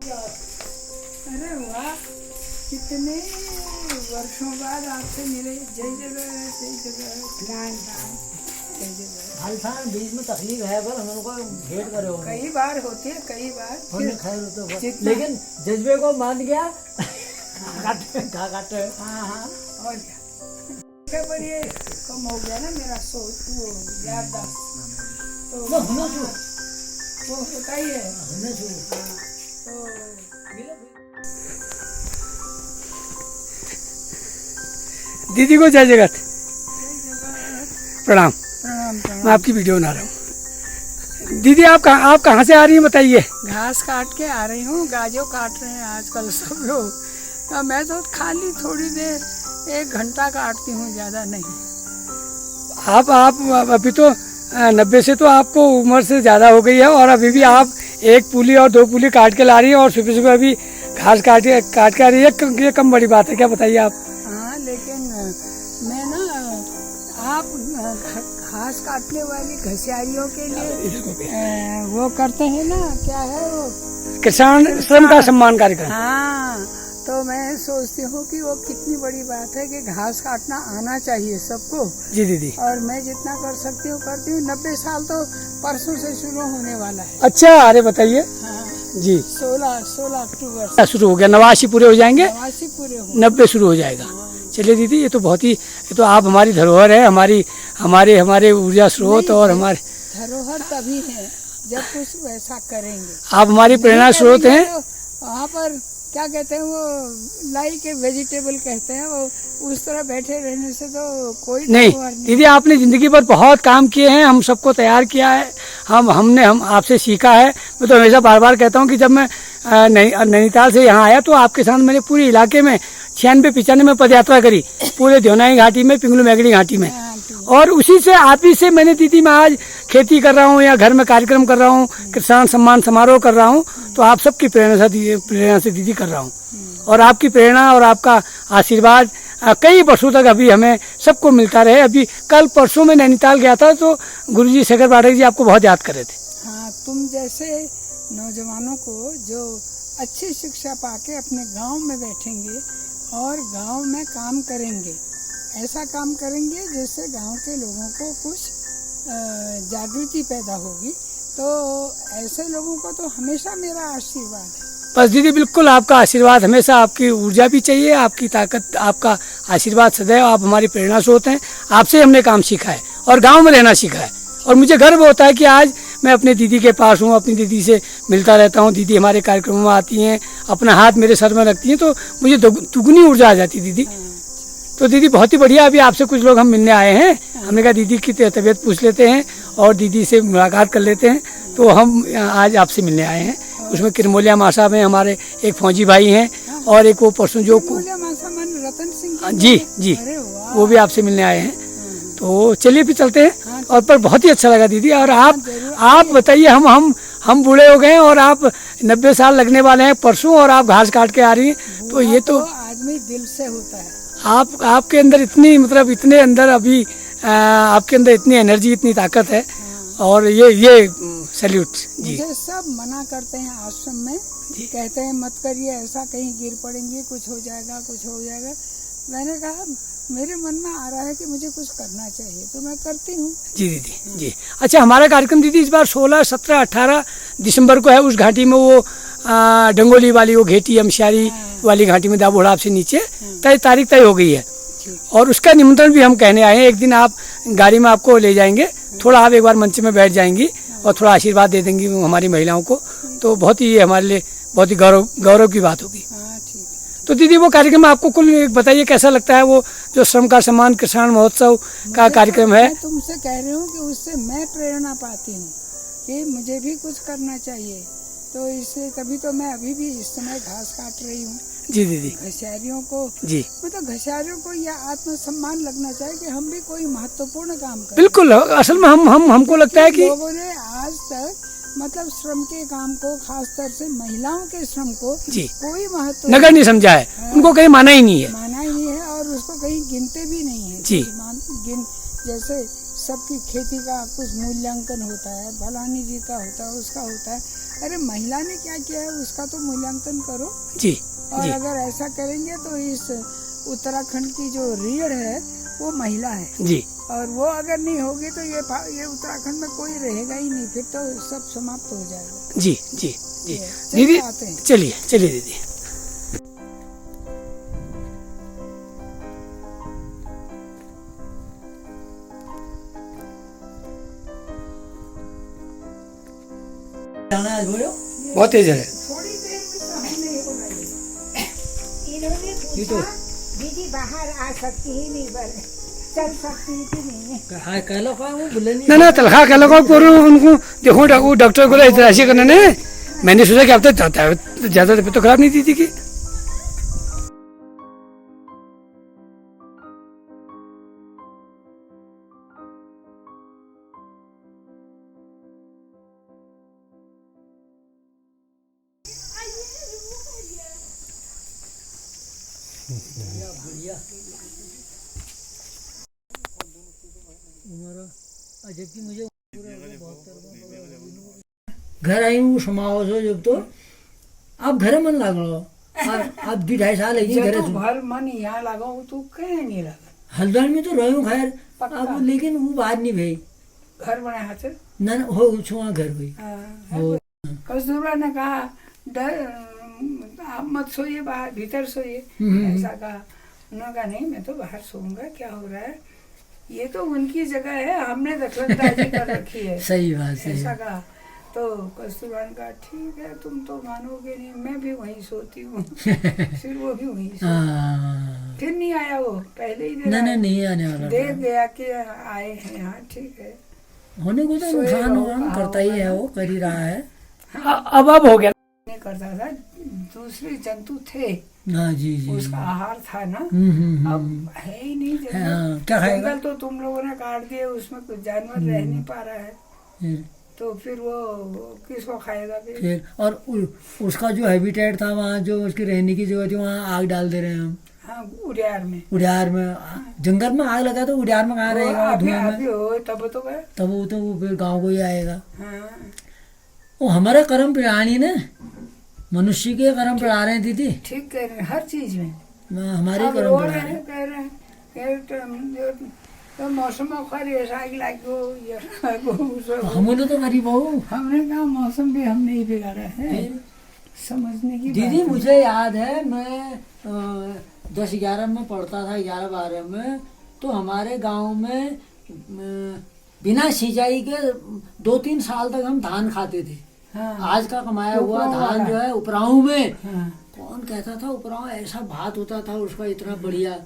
अरे वाह, कितने वर्षों बाद आपसे मिले। जय जगह जय जगह राम राम जय जगह। हालसान बीच में तकलीफ है पर हम उनको भेंट करे होंगे। कई बार होती है, कई बार खैर तो लेकिन जज्बे को मान गया। काटे हाँ हाँ, और क्या पर ये कम हो गया ना मेरा सोच, वो याददाश्त तो वो होना चाहिए, वो होता ही है। होना चाहिए। तो दीदी को जय जगत प्रणाम। प्रणाम प्रणाम। मैं आपकी वीडियो बना रहा हूँ। दीदी आप कहाँ से आ रही हैं बताइए। घास काट के आ रही हूँ, गाजो काट रहे हैं आजकल सब लोग। मैं तो खाली थोड़ी देर 1 घंटा काटती हूँ, ज़्यादा नहीं। आप अभी तो 90 से तो आपको उम्र से ज़्यादा हो गई है और अभी भी आप 1 पूली और 2 पूली काट के ला रही हैं और सुबह सुबह अभी घास काट के आ रही है। ये कम बड़ी बात है क्या, बताइए आप। हाँ, लेकिन मैं ना आप घास काटने वाली घसियारियों के लिए वो करते हैं ना, क्या है वो, किसान श्रम का सम्मान कार्यक्रम। हाँ, तो मैं सोचती हूँ कि वो कितनी बड़ी बात है कि घास काटना आना चाहिए सबको। जी दीदी। और मैं जितना कर सकती हूँ करती हूँ। 90 साल तो परसों से शुरू होने वाला है। अच्छा, अरे बताइए। हाँ, जी 16 अक्टूबर से शुरू हो गया, 89 पूरे हो जाएंगे, 89 पूरे हो। 90 शुरू हो जाएगा। चलिए दीदी, ये तो बहुत ही, ये तो आप हमारी धरोहर है, हमारे ऊर्जा स्रोत और हमारे धरोहर तभी है जब कुछ वैसा करेंगे। आप हमारी प्रेरणा स्रोत हैं। तो वहाँ पर क्या कहते हैं वो, लाइक वेजिटेबल कहते हैं, वो उस तरह बैठे रहने से तो कोई नहीं धरोहर दीदी, आपने जिंदगी भर बहुत काम किए हैं, हम सबको तैयार किया है, हम आपसे सीखा है। मैं तो हमेशा बार बार कहता हूँ कि जब मैं नैनीताल से यहाँ आया तो आपके साथ मैंने पूरे इलाके में 96-95 में पद यात्रा करी, पूरे देवनाई घाटी में, पिंगलू मैगड़ी घाटी में। और उसी से, आप ही से मैंने दीदी, मैं आज खेती कर रहा हूँ या घर में कार्यक्रम कर रहा हूँ, किसान सम्मान समारोह कर रहा हूँ, तो आप सबकी प्रेरणा से दीदी कर रहा हूँ। और आपकी प्रेरणा और आपका आशीर्वाद कई वर्षों तक अभी हमें सबको मिलता रहे। अभी कल परसों में नैनीताल गया था तो गुरुजी शेखर पाठक जी आपको बहुत याद कर रहे थे। हाँ, तुम जैसे नौजवानों को जो अच्छी शिक्षा पाके अपने गांव में बैठेंगे और गांव में काम करेंगे, ऐसा काम करेंगे जिससे गांव के लोगों को कुछ जागृति पैदा होगी, तो ऐसे लोगों को तो हमेशा मेरा आशीर्वाद है। बस दीदी, बिल्कुल आपका आशीर्वाद हमेशा, आपकी ऊर्जा भी चाहिए, आपकी ताकत, आपका आशीर्वाद सदैव, आप हमारी प्रेरणा स्रोत हैं। आपसे हमने काम सीखा है और गांव में रहना सीखा है। और मुझे गर्व होता है कि आज मैं अपने दीदी के पास हूँ, अपनी दीदी से मिलता रहता हूँ। दीदी हमारे कार्यक्रमों में आती हैं, अपना हाथ मेरे सर में रखती हैं, तो मुझे दुगनी ऊर्जा आ जाती है दीदी। तो दीदी बहुत ही बढ़िया, अभी आपसे कुछ लोग हम मिलने आए हैं, हमने कहा दीदी की तबीयत पूछ लेते हैं और दीदी से मुलाकात कर लेते हैं, तो हम आज आपसे मिलने आए हैं। उसमें किरमोलिया मासा में हमारे एक फौजी भाई हैं और एक वो परसों जो रतन सिंह जी वो भी आपसे मिलने आए हैं। तो चलिए फिर चलते हैं। और पर बहुत ही अच्छा लगा दीदी। और आप बताइए, हम बूढ़े हो गए और आप 90 साल लगने वाले हैं परसों और आप घास काट के आ रही हैं, तो ये तो आदमी दिल से होता है। आपके अंदर इतनी, मतलब इतने अंदर अभी आपके अंदर इतनी एनर्जी, इतनी ताकत है। और ये सैल्यूट जी। मुझे सब मना करते हैं आश्रम में, कहते हैं मत करिए ऐसा, कहीं गिर पड़ेंगे, कुछ हो जाएगा, कुछ हो जाएगा। मैंने कहा मेरे मन में आ रहा है कि मुझे कुछ करना चाहिए, तो मैं करती हूँ। जी दीदी जी। अच्छा, हमारा कार्यक्रम दीदी इस बार 16, 17, 18 दिसंबर को है। उस घाटी में वो डंगोली वाली, वो घेटी अमशारी वाली घाटी में, दाबोड़ाब से नीचे तारीख तय हो गई है। और उसका निमंत्रण भी हम कहने आए हैं। एक दिन आप गाड़ी में आपको ले जाएंगे, थोड़ा आप एक बार मंच में बैठ जाएंगी और थोड़ा आशीर्वाद दे देंगी हमारी महिलाओं को, तो बहुत ही हमारे लिए बहुत ही गौरव की बात होगी। तो दीदी, वो कार्यक्रम आपको कुल बताइए कैसा लगता है, वो जो श्रम का सम्मान किसान महोत्सव का कार्यक्रम है। मैं तुमसे कह रही हूँ कि उससे मैं प्रेरणा पाती हूँ कि मुझे भी कुछ करना चाहिए, तो इससे तभी तो मैं अभी भी इस समय घास काट रही हूँ। जी दीदी। घसियारियों को जी, मतलब घसियारियों को यह आत्मसम्मान लगना चाहिए कि हम भी कोई महत्वपूर्ण काम करें। बिल्कुल, असल में हमको लगता है कि लोगों ने आज तक मतलब श्रम के काम को, खासतौर से महिलाओं के श्रम को जी कोई महत्व नगर नहीं समझा है, उनको कहीं माना ही नहीं है और उसको कहीं गिनते भी नहीं है जी। जैसे सबकी खेती का कुछ मूल्यांकन होता है, फलानी जी का होता है, उसका होता है। अरे महिला ने क्या किया है उसका तो मूल्यांकन करो। जी और जी अगर ऐसा करेंगे तो इस उत्तराखंड की जो रीढ़ है वो महिला है, जी और वो अगर नहीं होगी तो ये उत्तराखंड में कोई रहेगा ही नहीं, फिर तो सब समाप्त हो जाएगा। जी जी जी चलिए दीदी, आते हैं। चलिए चलिए दीदी। जाना है बोलो। बहुत तेज है। थोड़ी देर में तो हम नहीं होगा ये। इन्होंने ये तो पूछा दीदी बाहर आ सकती ही नहीं, चल सकती ही कि नहीं है। हाँ कह लो का वो बोले नहीं। ना ना तलखा कह लो करो उनको, देखो वो डॉक्टर को ऐसे करने ने, मैंने सोचा कि अब तो ज्यादा तबीयत तो खराब नहीं दीदी की। जबकि मुझे घर आई हूँ समाओ सो जब तो अब घर मन लाग लो अब 2-2.5 साल है जब घर तो भर मन यहाँ लगाऊं तो कहीं नहीं लगा। हल्द्वानी में तो रही हूँ खैर पक्का। अब लेकिन वो बात नहीं भाई घर बनाया था। ना हो छुआ घर हुई हो कस्तूरबा ने कहा डर आप मत सोइए, बाहर भीतर सोइए, ऐसा कहा। उन्होंने कहा नहीं मैं तो बाहर सोऊंगा, क्या हो रहा है, ये तो उनकी जगह है, हमने दखलंदाजी कर रखी है। सही बात सही ऐसा कहा तो कस्तूरबा ने कहा ठीक है तुम तो मानोगे नहीं, मैं भी वहीं सोती हूँ। फिर वो भी वहीं सो, हाँ फिर नहीं आया वो, पहले ही दिन ना आया। नहीं आने वाला देख गया कि आए हैं यहाँ, ठीक है। होने को तो सोए नुकसान रहो, होगा कहा करता ही होगा है ना। वो कर ही रहा है। अब हो गया। नहीं करता था, दूसरे जंतु थे, हाँ जी जी उसका आहार था ना। हम्म। अब है ही नहीं जंगल। हाँ, क्या खाएगा? जंगल तो तुम लोगों ने काट दिए, उसमें कुछ जानवर रह नहीं पा रहा है, फिर तो फिर वो किसको खाएगा फिर? फिर और उसका जो हैबिटेट था वहाँ जो उसकी रहने की जगह थी वहाँ आग डाल दे रहे हैं हम हाँ उड़ियार में। उड़ियार में जंगल में आग लगा तो उड़ियार में कहाँ रहेगा अभी धुआं में अभी हो तब तो गए। तब वो तो वो फिर गाँव को ही आएगा। हाँ वो हमारा कर्म पिरानी ने मनुष्य के कर्म पिला रहे हैं दीदी ठीक कह रहे हैं हर चीज में। हमारे अब कर्म रो पिला रहे रहे हैं, हैं। कह रहे हैं तो मौसम खर ऐसा ही लागो ये लागो उसो। हमने तो गरीब बहु हमने कहा मौसम भी हमने ही बिगाड़ा है, समझने की दीदी बात है। मुझे याद है मैं 10-11 में पढ़ता था 11-12 में तो हमारे गांव में बिना सिंचाई के 2-3 साल तक हम धान खाते थे। हाँ, आज का कमाया हुआ उपराऊ धान वाला। जो है उपराऊ में हाँ, कौन कहता था उपराऊ ऐसा भात होता था उसका इतना बढ़िया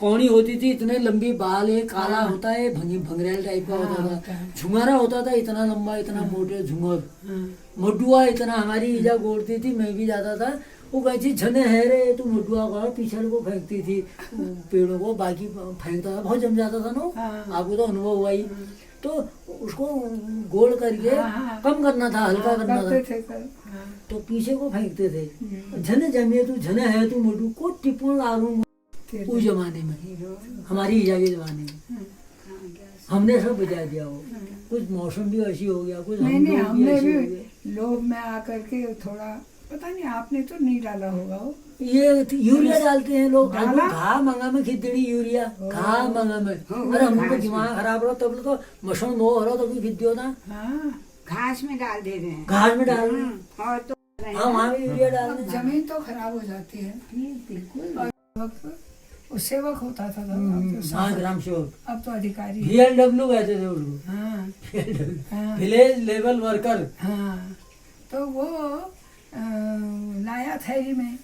कौनी होती थी इतने लंबी बाल है काला होता है भंगरेल टाइप का हाँ, होता होता था है। झुमारा होता था इतना लंबा इतना मोटे झुमर हाँ, मडुआ इतना हमारी ईजा गोड़ती थी मैं भी जाता था वो कहती झने है रे तू मडुआ का पीछे को फेंकती थी पेड़ों को बाकी फेंकता था बहुत जम जाता था ना हाँ। आपको तो अनुभव हुआ ही तो उसको गोल करके हाँ, हाँ। कम करना था हल्का करना था करते थे कर। हाँ, तो पीछे को फेंकते थे झने जमे तू झने है तू मडू को टिप्पण लारू फिर उस जमाने में हमारी ईजा के जमाने में हाँ, गैस। हमने सब बचा दिया वो कुछ मौसम भी ऐसी हो गया कुछ नहीं हम नहीं लोग भी हमने ऐसे हो भी गए लोभ में आकर के थोड़ा पता नहीं आपने तो नहीं डाला होगा वो। ये यूरिया डालते हैं लोग डाला? घा मंगा में खिचड़ी यूरिया घा मंगा में अरे हम लोग दिमाग खराब रहो तब तो मसन मोह हो रहा तो भी खिच ना हाँ, घास में डाल दे रहे हैं घास में डाल रहे हैं और तो हाँ वहाँ भी यूरिया डाल रहे हैं जमीन तो खराब हो जाती है बिल्कुल और वक्त वो सेवक होता था तब, अब तो हाँ सब- ग्राम सेवक अब तो अधिकारी। VLW कहते थे उसको हाँ हाँ विलेज लेवल वर्कर हाँ, तो वो लाया थैली में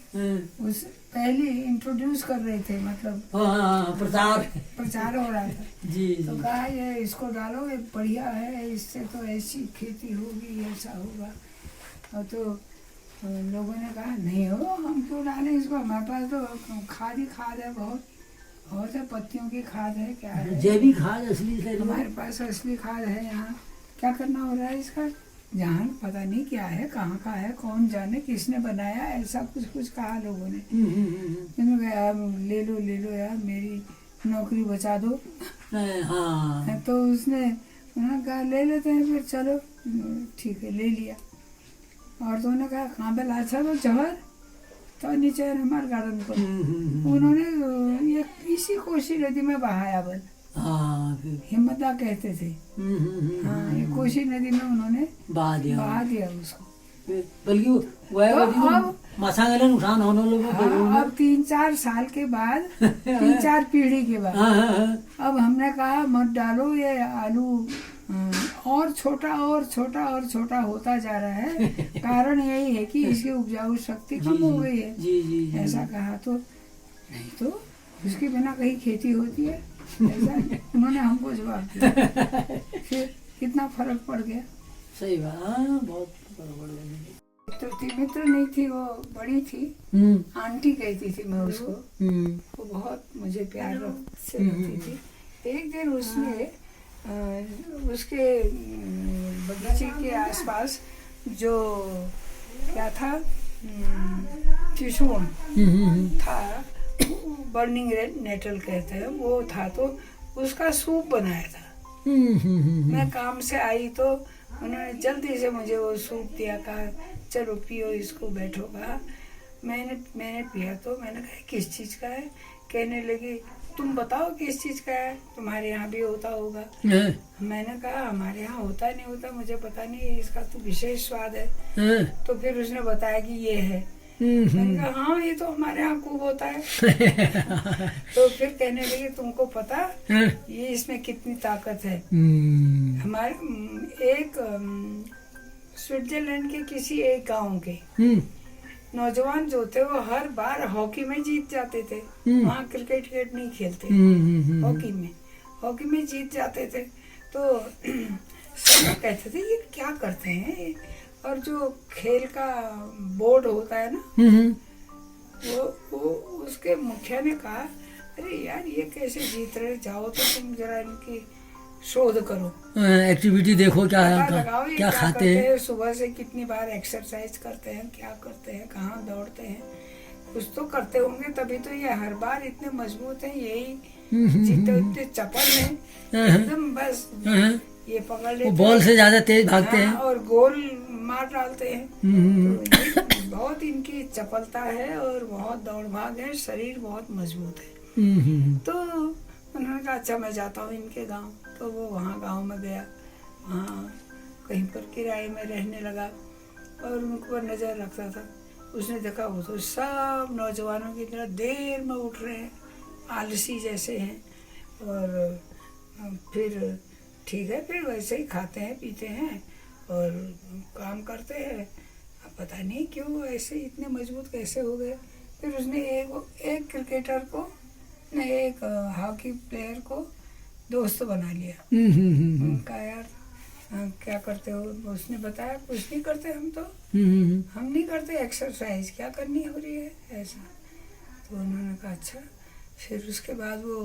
उस पहले इंट्रोड्यूस कर रहे थे, मतलब हाँ प्रचार प्रचार हो रहा था। जी तो जी कहा ये इसको डालो ये बढ़िया है, इससे तो ऐसी खेती होगी ऐसा होगा। और तो लोगों ने कहा नहीं हो हम क्यों डालें इसको, हमारे पास तो खाद ही खाद है, बहुत है, पत्तियों की खाद है, क्या है जैविक खाद असली से हमारे पास असली खाद है। यहाँ क्या करना हो रहा है इसका, जहाँ पता नहीं क्या है कहाँ का है कौन जाने किसने बनाया, ऐसा कुछ कहा लोगों ने। मैंने कहा ले लो यार, मेरी नौकरी बचा दो। हाँ तो उसने उन्होंने कहा ले लेते हैं फिर, चलो ठीक है ले लिया। और तो उन्होंने कहा कहाँ पे लाचा तो जहर तो नीचे हमारे गार्डन पर उन्होंने ये इसी कोसी नदी में बहाया बल। हाँ फिर हिम्मता कहते थे। हाँ ये कोसी नदी में उन्होंने बहा दिया उसको। बल्कि वह मसांगलन उठान होने लोगों हाँ, अब 3-4 साल के बाद 3-4 पीढ़ी के बाद अब हमने कहा मत डालो ये आलू, और छोटा और छोटा और छोटा होता जा रहा है। कारण यही है कि इसकी उपजाऊ शक्ति कम हो गई है। जी ऐसा कहा तो नहीं तो उसके बिना कहीं खेती होती है, ऐसा उन्होंने हमको जवाब दिया। फिर कितना फर्क पड़ गया। सही बात। हाँ बहुत फर्क पड़ गया। तो मित्र नहीं थी, वो बड़ी थी, आंटी कहती थी मैं उसको। वो बहुत मुझे प्यार से रखती थी। एक दिन उसने उसके बगीचे के आसपास जो क्या था टिशून था, बर्निंग रेड नेटल कहते हैं वो था, तो उसका सूप बनाया था। मैं काम से आई तो उन्होंने जल्दी से मुझे वो सूप दिया, कहा चलो पियो इसको, बैठो। कहा मैंने पिया तो मैंने कहा किस चीज़ का है? कहने लगी तुम बताओ किस चीज़ का है, तुम्हारे यहाँ भी होता होगा। मैंने कहा हमारे यहाँ होता नहीं होता मुझे पता नहीं, इसका तो विशेष स्वाद है। तो फिर उसने बताया कि ये है। मैंने कहा हाँ ये तो हमारे यहाँ खूब होता है। तो फिर कहने लगे तुमको पता ये इसमें कितनी ताकत है? हमारे एक स्विट्जरलैंड के किसी एक गांव के नौजवान जो थे वो हर बार हॉकी में जीत जाते थे। वहाँ क्रिकेट नहीं खेलते, हॉकी में जीत जाते थे। तो सब लोग कहते थे ये क्या करते हैं? और जो खेल का बोर्ड होता है ना, वो उसके मुखिया ने कहा अरे यार ये कैसे जीत रहे, जाओ तो तुम जरा इनकी शोध करो, एक्टिविटी देखो क्या है, लगाओ ये क्या खाते हैं, सुबह से कितनी बार एक्सरसाइज करते हैं, क्या करते हैं, कहाँ दौड़ते हैं, कुछ तो करते होंगे तभी तो ये हर बार इतने मजबूत हैं। यही जीते इतने चपल हैं एकदम, बस ये पकड़ लेते बॉल से ज्यादा तेज भागते हैं और गोल मार डालते हैं। तो ये बहुत इनकी चपलता है और बहुत दौड़ भाग है, शरीर बहुत मजबूत है। तो उन्होंने कहा अच्छा मैं जाता हूँ इनके गांव। तो वो वहाँ गांव में गया, वहाँ कहीं पर किराए में रहने लगा और उनको नज़र रखता था। उसने देखा वो तो सब नौजवानों की तरह देर में उठ रहे हैं, आलसी जैसे हैं, और फिर ठीक है फिर वैसे ही खाते हैं पीते हैं और काम करते हैं। अब पता नहीं क्यों ऐसे इतने मजबूत कैसे हो गए। फिर उसने एक क्रिकेटर को ने एक हॉकी प्लेयर को दोस्त बना लिया। कहा यार क्या करते हो? उसने बताया कुछ नहीं करते हम तो, हम नहीं करते एक्सरसाइज, क्या करनी हो रही है ऐसा। तो उन्होंने कहा अच्छा। फिर उसके बाद वो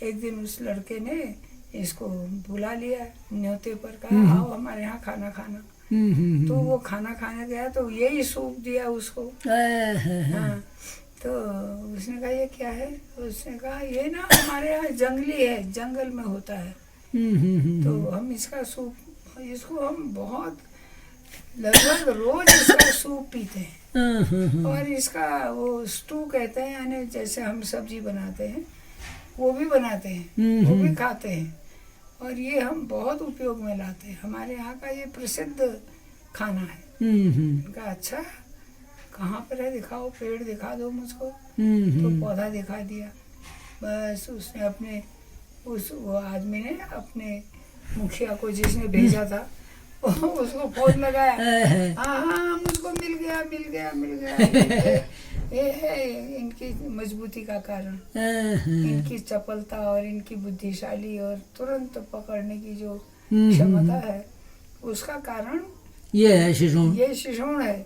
एक दिन उस लड़के ने इसको बुला लिया न्योते पर, कहा आओ हमारे यहाँ खाना खाना। तो वो खाना खाने गया तो यही सूप दिया उसको। हाँ तो उसने कहा ये क्या है? उसने कहा ये ना हमारे यहाँ जंगली है, जंगल में होता है, तो हम इसका सूप, इसको हम बहुत लगभग रोज इसका सूप पीते हैं। और इसका वो स्टू कहते हैं, यानी जैसे हम सब्जी बनाते हैं वो भी बनाते हैं, वो भी खाते हैं, और ये हम बहुत उपयोग में लाते हैं। हमारे यहाँ का ये प्रसिद्ध खाना है। कहा अच्छा कहाँ पर है, दिखाओ, पेड़ दिखा दो मुझको। तो पौधा दिखा दिया। बस उसने अपने वो आदमी ने अपने मुखिया को जिसने भेजा था उसको फोन लगाया, हाँ मुझको मिल गया। ये है इनकी मजबूती का कारण, इनकी चपलता और इनकी बुद्धिशाली और तुरंत पकड़ने की जो क्षमता है, उसका कारण ये है शिशुण, ये शिशुण है।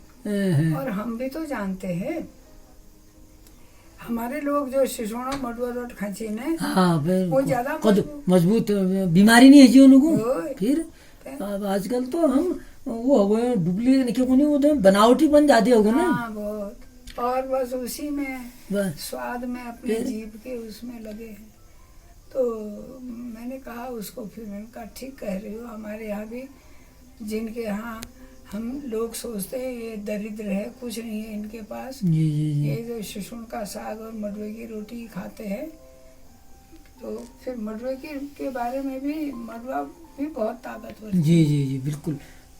और हम भी तो जानते हैं हमारे लोग जो शिशुण मडुआ रोट खाची ने, वो ज्यादा मजबूत बीमारी नहीं है जी उनको। फिर अब आजकल तो हम वो हो गए डुप्लीकेट नहीं, वो तो बनावटी बन जाती होगा ना। बहुत और बस उसी में बस स्वाद में अपने फिर? जीभ के उसमें लगे हैं। तो मैंने कहा उसको, फिर मैंने कहा ठीक कह रही हो, हमारे यहाँ भी जिनके यहाँ हम लोग सोचते हैं ये दरिद्र है, कुछ नहीं है इनके पास, जी जी जी ये जो शिशुन का साग और मडवे की रोटी खाते हैं। तो फिर मडवे के बारे में भी, मडवा भी बहुत ताकतवर है। जी जी जी बिल्कुल।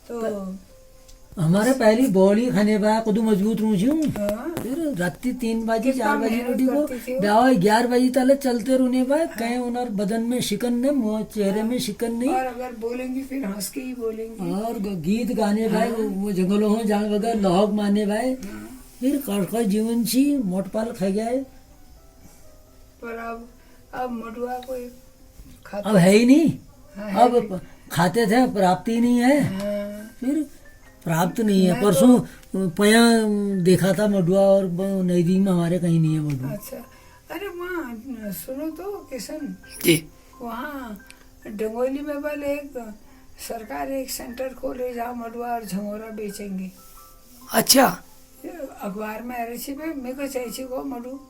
तो हमारे पहली बॉडी खाने पाया कदू मजबूत रूँ छू। हाँ, फिर रात्रि 3 बजे कितना 4 बजे मेहनत रोटी को करती थी वो। ब्याह 11 बजे तले चलते रहने पाए, कहीं उन्हें बदन में शिकन नहीं, मुँह चेहरे में शिकन नहीं, और अगर बोलेंगी फिर हंस के ही बोलेंगी। और गीत गाने भाई वो जंगलों में जान बगैर लहक माने भाई। फिर कड़का जीवन छी मोटपाल खा गए। पर अब मडुआ कोई खाता अब है ही नहीं, है अब खाते थे प्राप्ति नहीं है, हाँ, फिर प्राप्त नहीं है। परसों पया देखा था मडुआ, और नजदीक में हमारे कहीं नहीं है मडुआ। अच्छा। अरे वहाँ सुनो तो किशन, जी। वहाँ डंगोली में बल एक सरकार एक सेंटर खोले जहाँ मडुआ और झंगोरा बेचेंगे। अच्छा, ये अखबार में आ रही थी भाई, मेरे को चाहिए को मडू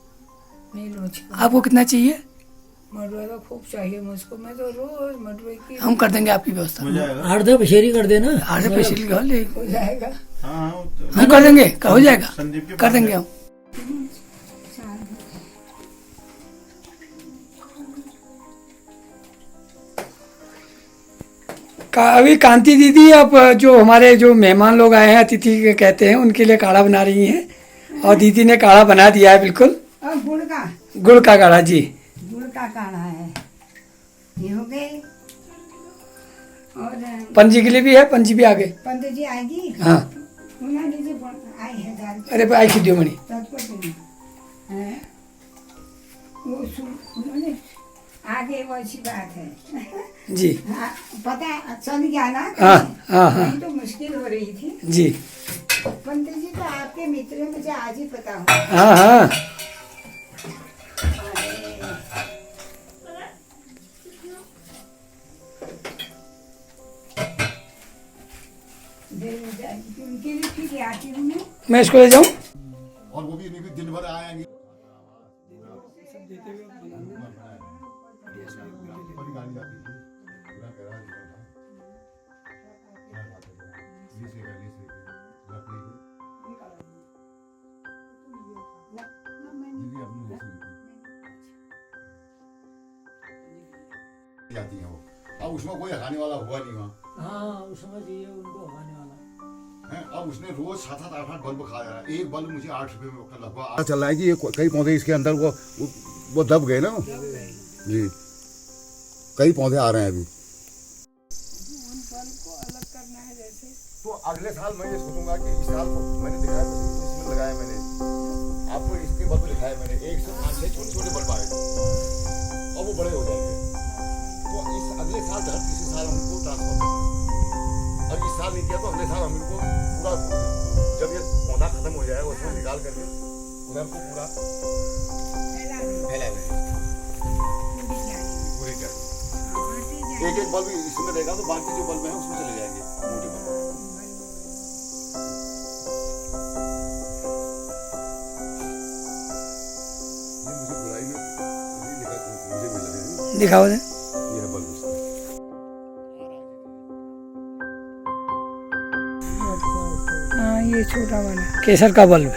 नहीं लो आपको कितना चाहिए? मडुआ तो खूब चाहिए मुझको, मैं तो रोज मडुए की हम कर देंगे आपकी व्यवस्था। 8-10 बशेरी कर देना। आधे पैसे की गल है। हो जाएगा। हाँ वो तो हम कर देंगे, हो जाएगा, संदीप के कर पास देंगे है। हम। अभी कांति दीदी अब जो हमारे जो मेहमान लोग आए हैं, अतिथि के कहते हैं, उनके लिए काढ़ा बना रही हैं, और दीदी ने काढ़ा बना दिया है बिल्कुल, और गुड़ का काढ़ा जी। काढ़ा है ये हो गए। और पंजी के लिए भी है, पंजी भी आ गए। पंडित जी आएगी, हाँ, उन्होंने जी आई है दाल अरे आई खिद्यो मणि। तत्पर देना है। वो उन्होंने आगे वो अच्छी बात है। जी हाँ, पता चल गया ना। हाँ, हाँ, हाँ। नहीं तो मुश्किल हो रही थी। जी, पंडित जी तो आपके मित्र हैं, मुझे आज ही पता हो। हाँ हाँ। उनके लिए फिर आती हूँ मैं इसको ले जाऊँ? और वो भी दिन भर आएंगे। जाती हैं वो, अब उसमें कोई हटाने वाला हुआ नहीं वहाँ हाँ उसमें चाहिए उनको खाने वाला है। अब उसने रोज 7-7, 8-8 बल्ब खा रहा है। एक बल्ब मुझे 8 रुपए में लगभग चल रहा है कि ये कई पौधे इसके अंदर वो दब गए ना जी, कई पौधे आ रहे हैं अभी। उन फल को अलग करना है जैसे। तो अगले साल मैं ये सोचूंगा कि इस साल मैंने दिखाया तो इसमें लगाया मैंने, आपको इसके बल्ब दिखाया मैंने, 1 से 5-6 छोटे बल्ब आए और वो बड़े हो जाएंगे। तो इस अगले साल हर तीसरे साल हम इनको ट्रांसफर करते हैं। और इस साल नहीं किया तो अगले साल हम इनको पूरा, जब ये पौधा खत्म हो जाएगा उसमें निकाल करके उधर को पूरा फैला देंगे पूरी क्या। एक बल्ब इसमें रहेगा तो बाकी जो बल्ब हैं उसमें चले जाएंगे मोटे बल्ब। ये मुझे बुराई में लिखा मुझे मिल रही है, दिखाओ दे। ये है बल्ब इसका। हाँ, ये छोटा वाला। केसर का बल्ब।